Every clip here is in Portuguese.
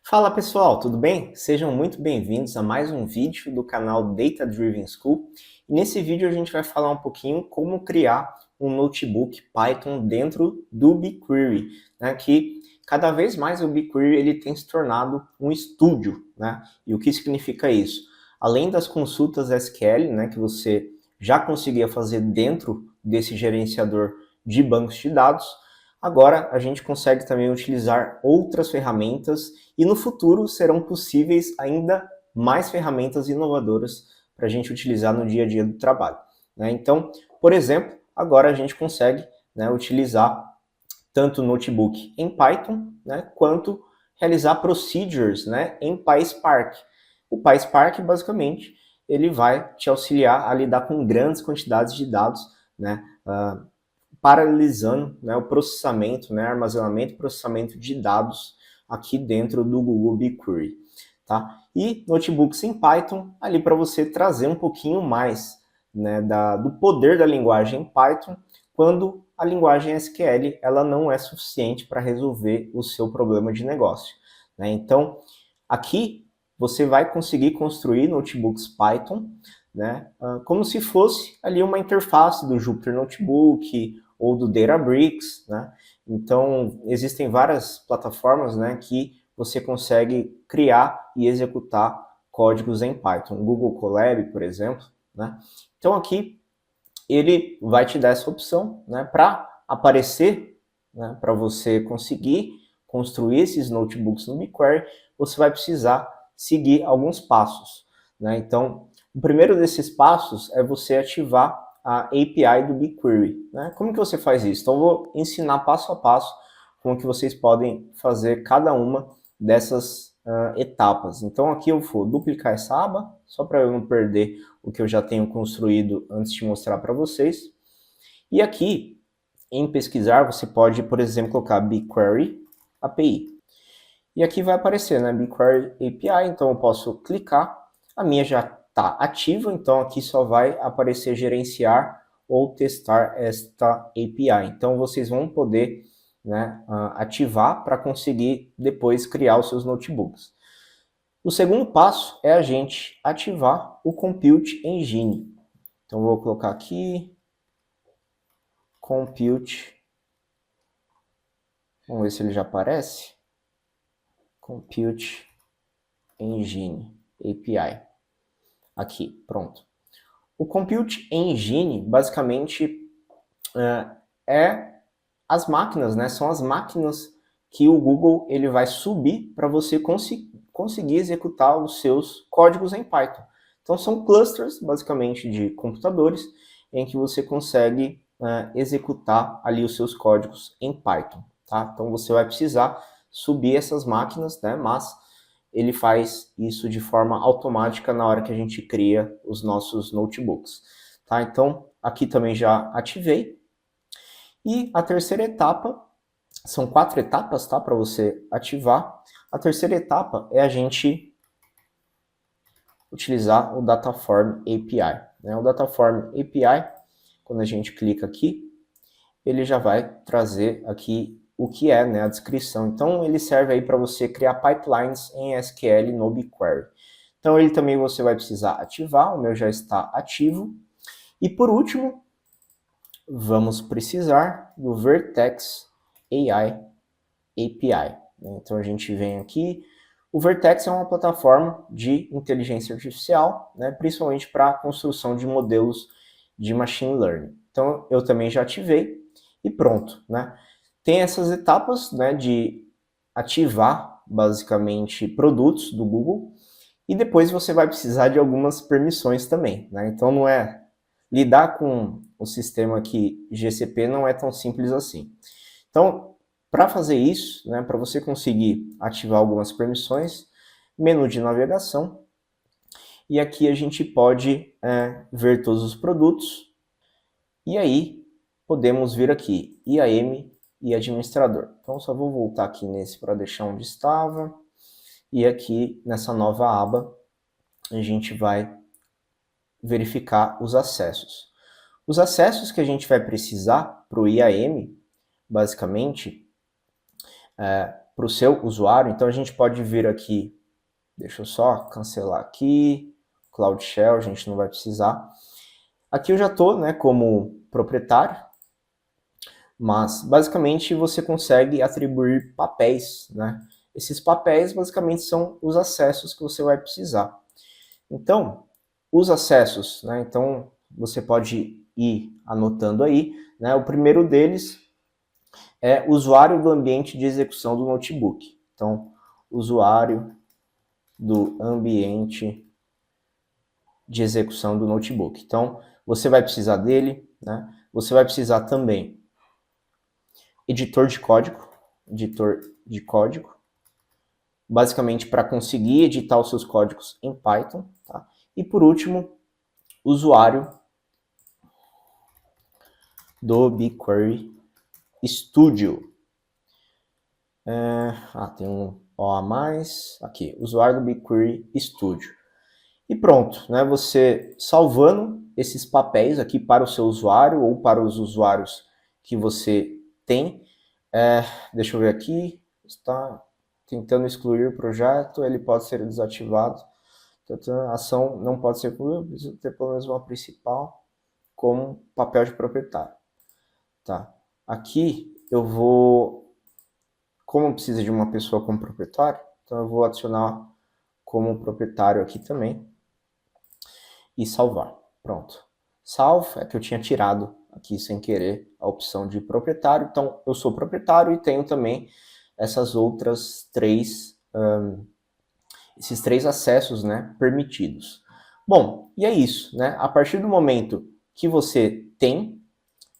Fala pessoal, tudo bem? Sejam muito bem-vindos a mais um vídeo do canal Data Driven School. E nesse vídeo a gente vai falar um pouquinho como criar um notebook Python dentro do BigQuery, né? Que cada vez mais o BigQuery ele tem se tornado um estúdio, né? E o que significa isso? Além das consultas SQL, né, que você já conseguia fazer dentro desse gerenciador de bancos de dados, agora a gente consegue também utilizar outras ferramentas e no futuro serão possíveis ainda mais ferramentas inovadoras para a gente utilizar no dia a dia do trabalho, né? Então, por exemplo, agora a gente consegue, né, utilizar tanto o notebook em Python, né, quanto realizar procedures, né, em PySpark. O PySpark, basicamente, ele vai te auxiliar a lidar com grandes quantidades de dados, né, paralelizando, né, o processamento, né, armazenamento e processamento de dados aqui dentro do Google BigQuery, tá? E notebooks em Python ali para você trazer um pouquinho mais, né, do poder da linguagem Python quando a linguagem SQL ela não é suficiente para resolver o seu problema de negócio, né? Então aqui você vai conseguir construir notebooks Python, né, como se fosse ali uma interface do Jupyter Notebook ou do Databricks, né? Então, existem várias plataformas, né, que você consegue criar e executar códigos em Python. O Google Colab, por exemplo, né? Então, aqui ele vai te dar essa opção, né, para aparecer, né, para você conseguir construir esses notebooks no BigQuery, você vai precisar seguir alguns passos, né? Então, o primeiro desses passos é você ativar a API do BigQuery, né? Como que você faz isso? Então, eu vou ensinar passo a passo como que vocês podem fazer cada uma dessas etapas. Então, aqui eu vou duplicar essa aba, só para eu não perder o que eu já tenho construído antes de mostrar para vocês. E aqui, em pesquisar, você pode, por exemplo, colocar BigQuery API. E aqui vai aparecer, né, BigQuery API, então eu posso clicar, a minha já está ativa, então aqui só vai aparecer gerenciar ou testar esta API. Então vocês vão poder, né, ativar para conseguir depois criar os seus notebooks. O segundo passo é a gente ativar o Compute Engine. Então vou colocar aqui Compute, vamos ver se ele já aparece. Compute Engine API. Aqui, pronto. O Compute Engine, basicamente, é as máquinas, né? São as máquinas que o Google ele vai subir para você conseguir executar os seus códigos em Python. Então, são clusters, basicamente, de computadores em que você consegue executar ali os seus códigos em Python, tá? Então, você vai precisar subir essas máquinas, né? Mas ele faz isso de forma automática na hora que a gente cria os nossos notebooks, tá? Então, aqui também já ativei. E a terceira etapa, são 4 etapas, tá? Para você ativar. A terceira etapa é a gente utilizar o Dataform API, né? O Dataform API, quando a gente clica aqui, ele já vai trazer aqui o que é, né, a descrição. Então, ele serve aí para você criar pipelines em SQL no BigQuery. Então, ele também você vai precisar ativar, o meu já está ativo. E por último, vamos precisar do Vertex AI API. Então, a gente vem aqui. O Vertex é uma plataforma de inteligência artificial, né, principalmente para a construção de modelos de machine learning. Então, eu também já ativei e pronto, né? Tem essas etapas, né, de ativar, basicamente, produtos do Google, e depois você vai precisar de algumas permissões também, né? Então, não é lidar com o sistema aqui GCP não é tão simples assim. Então, para fazer isso, né, para você conseguir ativar algumas permissões, menu de navegação, e aqui a gente pode ver todos os produtos, e aí podemos vir aqui, IAM e administrador. Então, só vou voltar aqui nesse para deixar onde estava, e aqui nessa nova aba a gente vai verificar os acessos. Os acessos que a gente vai precisar para o IAM, basicamente, para o seu usuário. Então a gente pode vir aqui, deixa eu só cancelar aqui, Cloud Shell, a gente não vai precisar. Aqui eu já estou, né, como proprietário, mas basicamente você consegue atribuir papéis, né? Esses papéis basicamente são os acessos que você vai precisar. Então, os acessos, né? Então você pode ir anotando aí, né? O primeiro deles é usuário do ambiente de execução do notebook. Então, usuário do ambiente de execução do notebook. Então, você vai precisar dele, né? Você vai precisar também editor de código, basicamente para conseguir editar os seus códigos em Python, tá? E por último, usuário do BigQuery Studio. Tem um O a mais, aqui, usuário do BigQuery Studio. E pronto, né? Você salvando esses papéis aqui para o seu usuário ou para os usuários que você tem. Deixa eu ver aqui, está tentando excluir o projeto, ele pode ser desativado. A ação não pode ser concluída, precisa ter pelo menos uma principal como papel de proprietário. Tá. Aqui eu vou, como precisa de uma pessoa como proprietário, então eu vou adicionar como proprietário aqui também e salvar. Pronto. Salvo é que eu tinha tirado aqui sem querer a opção de proprietário, então eu sou proprietário e tenho também essas outras esses três acessos, né, permitidos. Bom, e é isso, né? A partir do momento que você tem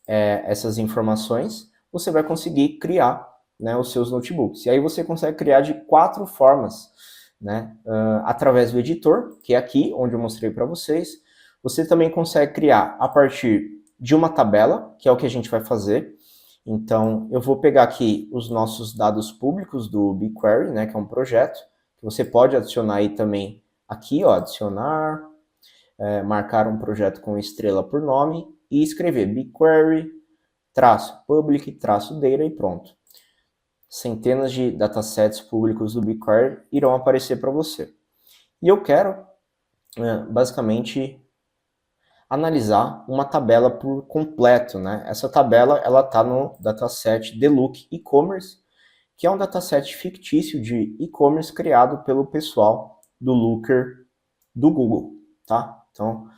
essas informações, você vai conseguir criar, né, os seus notebooks. E aí você consegue criar de 4 formas, né? Através do editor, que é aqui, onde eu mostrei para vocês. Você também consegue criar a partir de uma tabela, que é o que a gente vai fazer. Então, eu vou pegar aqui os nossos dados públicos do BigQuery, né, que é um projeto, que você pode adicionar aí também aqui, ó, adicionar, marcar um projeto com estrela por nome e escrever BigQuery, -public, -data e pronto. Centenas de datasets públicos do BigQuery irão aparecer para você. E eu quero, basicamente, analisar uma tabela por completo, né? Essa tabela, ela está no dataset Deluxe E-Commerce, que é um dataset fictício de e-commerce criado pelo pessoal do Looker do Google, tá? Então,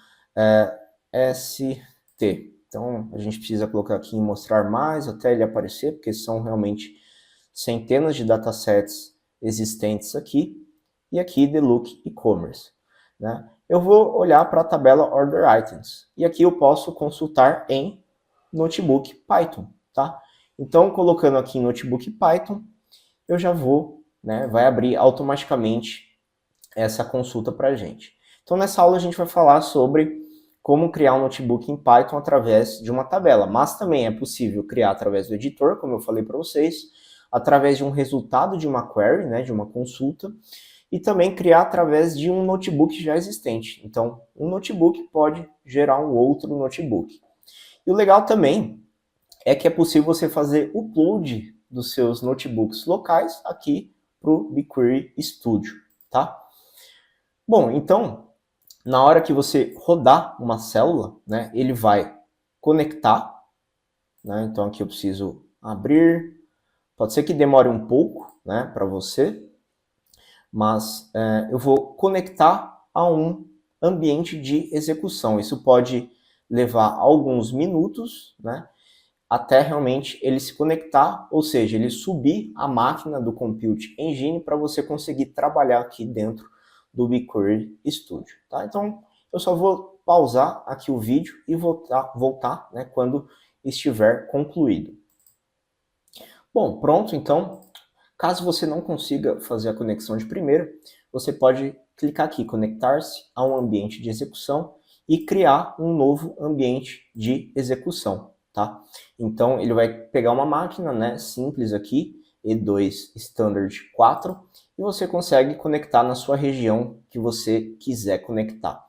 ST. Então, a gente precisa colocar aqui em mostrar mais até ele aparecer, porque são realmente centenas de datasets existentes aqui, e aqui Deluxe E-Commerce, né? Eu vou olhar para a tabela Order Items, e aqui eu posso consultar em Notebook Python, tá? Então, colocando aqui em Notebook Python, eu já vou, né, vai abrir automaticamente essa consulta para a gente. Então, nessa aula a gente vai falar sobre como criar um notebook em Python através de uma tabela, mas também é possível criar através do editor, como eu falei para vocês, através de um resultado de uma query, né, de uma consulta, e também criar através de um notebook já existente. Então, um notebook pode gerar um outro notebook. E o legal também é que é possível você fazer upload dos seus notebooks locais aqui para o BigQuery Studio, tá? Bom, então, na hora que você rodar uma célula, né, ele vai conectar, né? Então aqui eu preciso abrir. Pode ser que demore um pouco, né, para você, mas eu vou conectar a um ambiente de execução. Isso pode levar alguns minutos, né, até realmente ele se conectar, ou seja, ele subir a máquina do Compute Engine para você conseguir trabalhar aqui dentro do BigQuery Studio, tá? Então, eu só vou pausar aqui o vídeo e voltar, né, quando estiver concluído. Bom, pronto, então, caso você não consiga fazer a conexão de primeira, você pode clicar aqui, conectar-se a um ambiente de execução e criar um novo ambiente de execução, tá? Então, ele vai pegar uma máquina, né, simples aqui, E2 Standard 4, e você consegue conectar na sua região que você quiser conectar,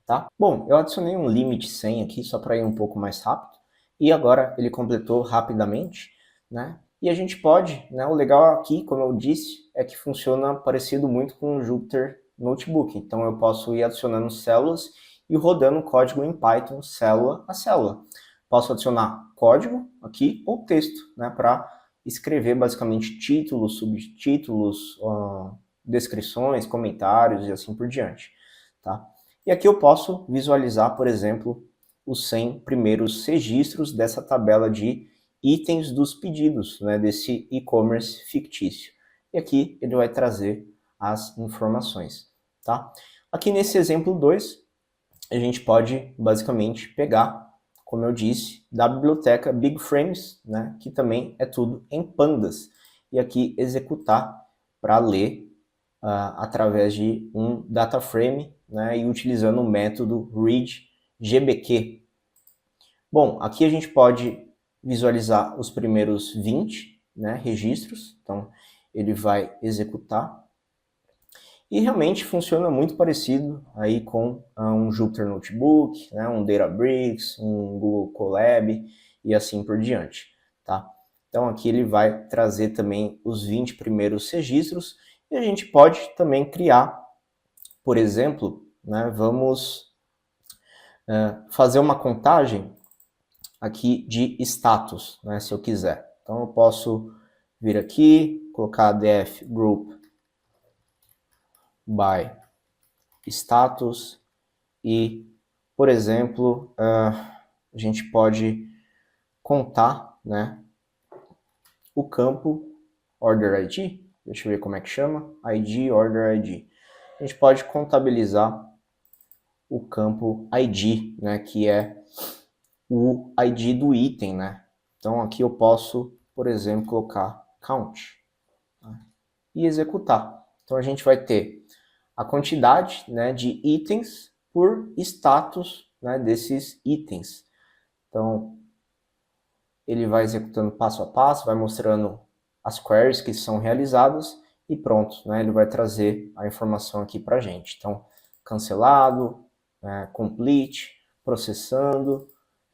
tá? Bom, eu adicionei um limit 100 aqui, só para ir um pouco mais rápido, e agora ele completou rapidamente, né? E a gente pode, né, o legal aqui, como eu disse, é que funciona parecido muito com o Jupyter Notebook. Então eu posso ir adicionando células e rodando o código em Python célula a célula. Posso adicionar código aqui ou texto, né, para escrever basicamente títulos, subtítulos, descrições, comentários e assim por diante. Tá? E aqui eu posso visualizar, por exemplo, os 100 primeiros registros dessa tabela de itens dos pedidos, né, desse e-commerce fictício. E aqui ele vai trazer as informações. Tá? Aqui nesse exemplo 2, a gente pode basicamente pegar, como eu disse, da biblioteca BigFrames, né, que também é tudo em pandas, e aqui executar para ler através de um data frame, né, e utilizando o método readGBQ. Bom, aqui a gente pode visualizar os primeiros 20, né, registros, então ele vai executar. E realmente funciona muito parecido aí com um Jupyter Notebook, né, um Databricks, um Google Colab e assim por diante. Tá? Então aqui ele vai trazer também os 20 primeiros registros e a gente pode também criar, por exemplo, né, vamos fazer uma contagem aqui de status, né, se eu quiser. Então eu posso vir aqui, colocar def group by status e, por exemplo, a gente pode contar, né, o campo order ID, deixa eu ver como é que chama, ID, order ID. A gente pode contabilizar o campo ID, né, que é o ID do item, né. Então aqui eu posso, por exemplo, colocar count, né, e executar. Então a gente vai ter a quantidade, né, de itens por status, né, desses itens. Então, ele vai executando passo a passo, vai mostrando as queries que são realizadas e pronto, né, ele vai trazer a informação aqui para a gente. Então, cancelado, complete, processando,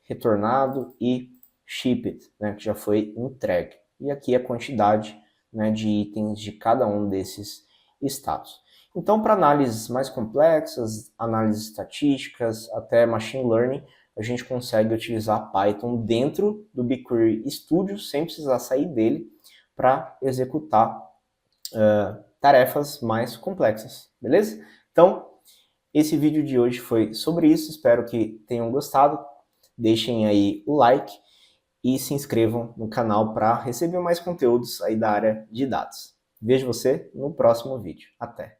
retornado e shipped, né, que já foi entregue. E aqui a quantidade, né, de itens de cada um desses status. Então, para análises mais complexas, análises estatísticas, até machine learning, a gente consegue utilizar Python dentro do BigQuery Studio, sem precisar sair dele, para executar tarefas mais complexas, beleza? Então, esse vídeo de hoje foi sobre isso, espero que tenham gostado. Deixem aí o like e se inscrevam no canal para receber mais conteúdos aí da área de dados. Vejo você no próximo vídeo. Até!